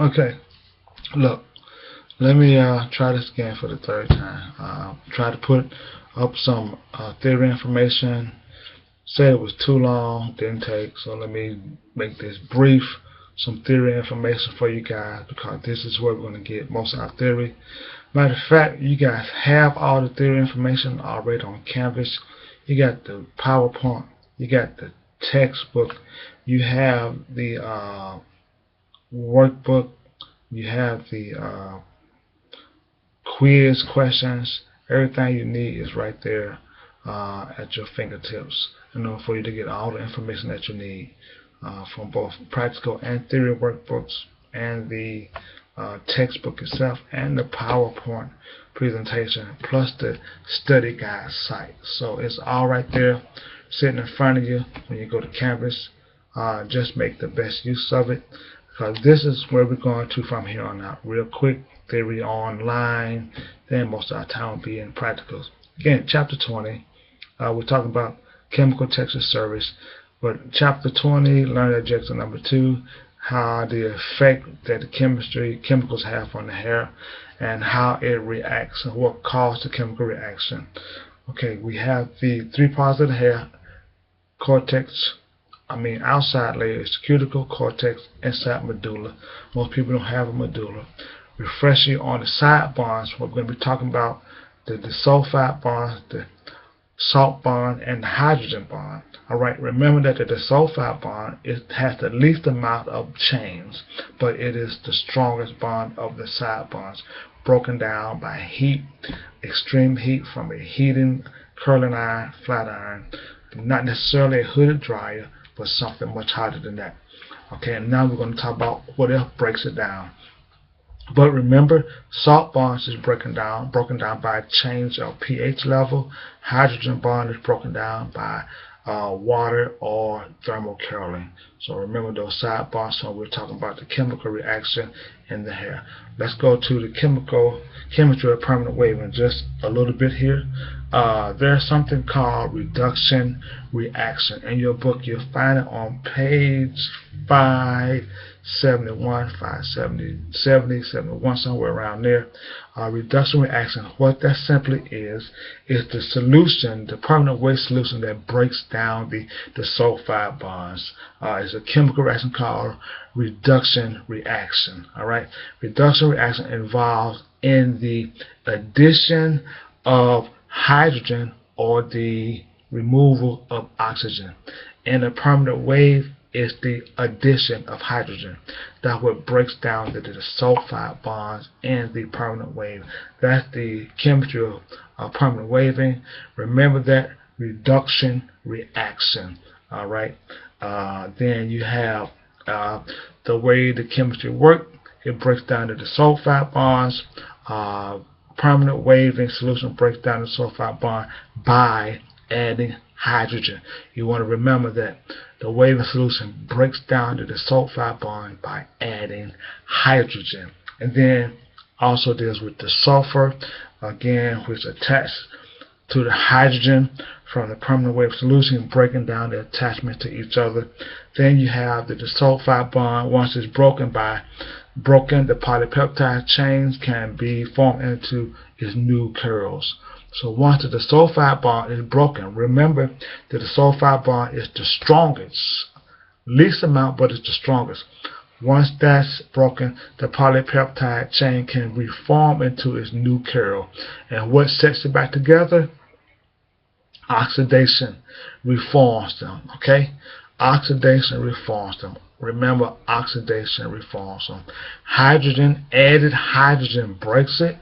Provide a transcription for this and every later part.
Okay, look, let me try this again for the third time. Try to put up some theory information. Said it was too long, didn't take, so let me make this brief. Some theory information for you guys, because this is where we're going to get most of our theory. Matter of fact, you guys have all the theory information already on Canvas. You got the PowerPoint, you got the textbook, you have the workbook, you have the quiz questions. Everything you need is right there at your fingertips in order for you to get all the information that you need from both practical and theory workbooks, and the textbook itself, and the PowerPoint presentation, plus the study guide site. So it's all right there sitting in front of you when you go to Canvas. Just make the best use of it, because this is where we're going to from here on out. Real quick, theory online, then most of our time will be in practicals. Again, chapter 20, we're talking about chemical texture service, but chapter 20, learn objective number 2, how the effect that the chemicals have on the hair, and how it reacts, and what caused the chemical reaction. Okay, we have the 3 parts of the hair: cortex, outside layer is cuticle, cortex, inside medulla. Most people don't have a medulla. Refresh you on the side bonds. We're going to be talking about the disulfide bond, the salt bond, and the hydrogen bond. Alright, remember that the disulfide bond, it has the least amount of chains, but it is the strongest bond of the side bonds, broken down by heat, extreme heat from a heating curling iron, flat iron, not necessarily a hooded dryer, but something much hotter than that. Okay, and now we're going to talk about what else breaks it down. But remember, salt bonds is broken down by a change of pH level. Hydrogen bond is broken down by water or thermal curling. So remember those side bonds. So we're talking about the chemical reaction in the hair. Let's go to the chemistry of permanent waving just a little bit here. There's something called reduction reaction. In your book, you'll find it on page 571, 570, 71, somewhere around there. Reduction reaction, what that simply is the solution, the permanent wave solution that breaks down the sulfide bonds. It's a chemical reaction called reduction reaction. Alright, reduction reaction involves in the addition of hydrogen or the removal of oxygen. In a permanent wave, is the addition of hydrogen. That's what breaks down the sulfide bonds in the permanent wave. That's the chemistry of permanent waving. Remember that reduction reaction. Alright. Then you have the way the chemistry works. It breaks down the sulfide bonds. Permanent waving solution breaks down the sulfide bond by adding hydrogen. You want to remember that the waving solution breaks down to the sulfide bond by adding hydrogen. And then also deals with the sulfur, again, which attached to the hydrogen from the permanent wave solution, breaking down the attachment to each other. Then you have the disulfide bond. Once it's broken, the polypeptide chains can be formed into its new curls. So once the disulfide bond is broken, remember that the disulfide bond is the strongest, least amount, but it's the strongest. Once that's broken, the polypeptide chain can reform into its new curl. And what sets it back together? Oxidation reforms them. Okay? Oxidation reforms them. Remember, oxidation reforms them. Added hydrogen breaks it,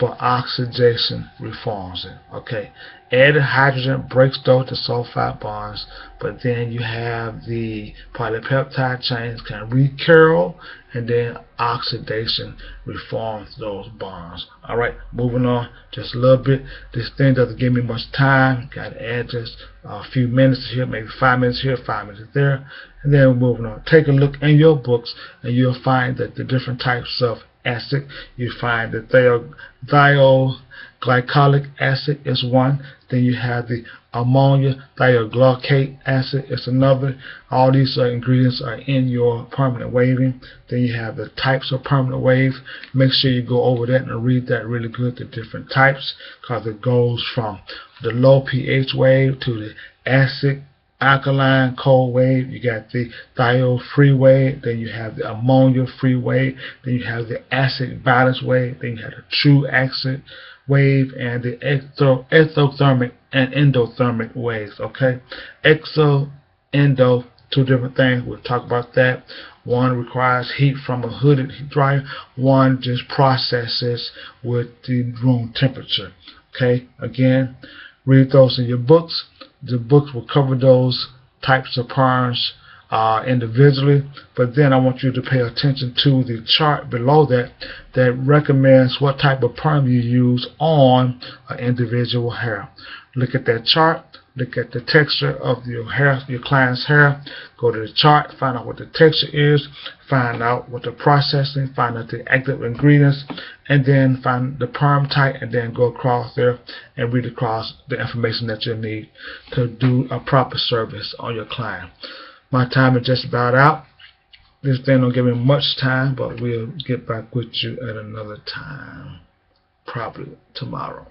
but oxidation reforms it. Okay, added hydrogen breaks those sulfide bonds, but then you have the polypeptide chains can recurl, and then oxidation reforms those bonds. Alright, moving on just a little bit. This thing doesn't give me much time. Got to add just a few minutes here, maybe 5 minutes here, 5 minutes there, and then we're moving on. Take a look in your books, and you'll find that the different types of acid. You find the thioglycolic acid is one. Then you have the ammonia thioglycate acid is another. All these ingredients are in your permanent waving. Then you have the types of permanent wave. Make sure you go over that and read that really good, the different types, because it goes from the low pH wave to the acid alkaline cold wave. You got the thiol free wave, then you have the ammonia free wave, then you have the acid balance wave, then you have the true acid wave, and the exothermic and endothermic waves. Okay, endo, two different things. We'll talk about that. One requires heat from a hooded dryer, one just processes with the room temperature. Okay, again, read those in your books. The books will cover those types of perms individually, but then I want you to pay attention to the chart below that recommends what type of perm you use on an individual hair. Look at that chart, look at the texture of your hair, your client's hair. Go to the chart, find out what the texture is, find out what the processing, find out the active ingredients, and then find the perm type, and then go across there and read across the information that you need to do a proper service on your client. My time is just about out. This thing don't give me much time, but we'll get back with you at another time, probably tomorrow.